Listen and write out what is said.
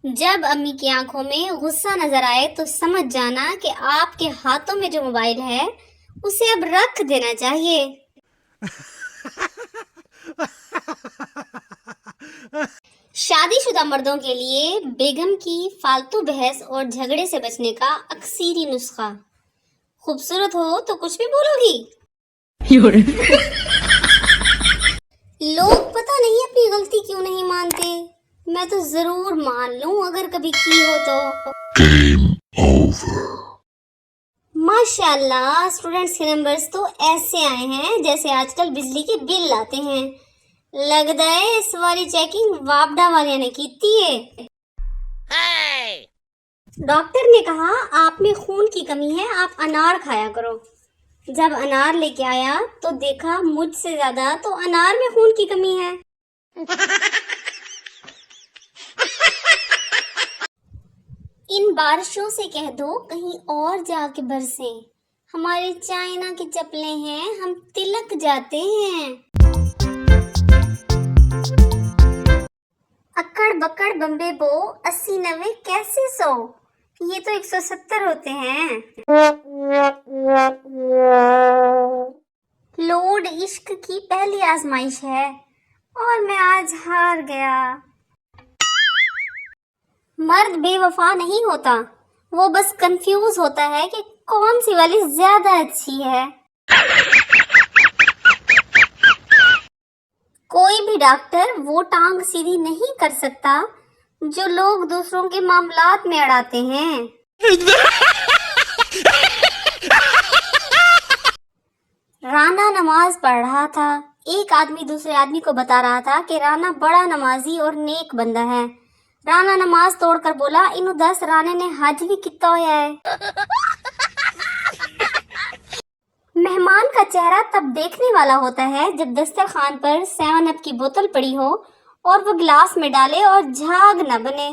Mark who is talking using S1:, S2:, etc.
S1: جب امی کی آنکھوں میں غصہ نظر آئے تو سمجھ جانا کہ آپ کے ہاتھوں میں جو موبائل ہے اسے اب رکھ دینا چاہیے۔ شادی شدہ مردوں کے لیے بیگم کی فالتو بحث اور جھگڑے سے بچنے کا اکثری نسخہ: خوبصورت ہو تو کچھ بھی بولو گی۔ لوگ پتہ نہیں اپنی غلطی کیوں نہیں مانتے، میں تو ضرور مان لوں اگر کبھی کی ہو تو۔
S2: Game over.
S1: ماشاءاللہ اسٹوڈنٹس کے نمبرز تو ایسے آئے ہیں جیسے آج کل بجلی کے بل آتے ہیں، لگتا ہے اس والی چیکنگ وابڈا والے نے کیتی ہے۔ ڈاکٹر نے کہا آپ میں خون کی کمی ہے، آپ انار کھایا کرو۔ جب انار لے کے آیا تو دیکھا مجھ سے زیادہ تو انار میں خون کی کمی ہے۔ ان بارشوں سے کہہ دو کہیں اور جا کے برسیں، ہمارے چائنا کی چپلیں ہیں، ہم تلک جاتے ہیں۔ اکڑ بکڑ بمبے بو 80-90 کیسے 100، یہ تو 170 ہوتے ہیں۔ لوڈ عشق کی پہلی آزمائش ہے اور میں آج ہار گیا۔ مرد بے وفا نہیں ہوتا، وہ بس کنفیوز ہوتا ہے کہ کون سی والی زیادہ اچھی ہے۔ کوئی بھی ڈاکٹر وہ ٹانگ سیدھی نہیں کر سکتا جو لوگ دوسروں کے معاملات میں اڑاتے ہیں۔ رانا نماز پڑھ رہا تھا، ایک آدمی دوسرے آدمی کو بتا رہا تھا کہ رانا بڑا نمازی اور نیک بندہ ہے۔ رانا نماز توڑ کر بولا، انہوں 10 رانے نے حج بھی کیتا ہویا ہے۔ مہمان کا چہرہ تب دیکھنے والا ہوتا ہے جب دسترخوان پر 7 اپ کی بوتل پڑی ہو اور وہ گلاس میں ڈالے اور جھاگ نہ بنے۔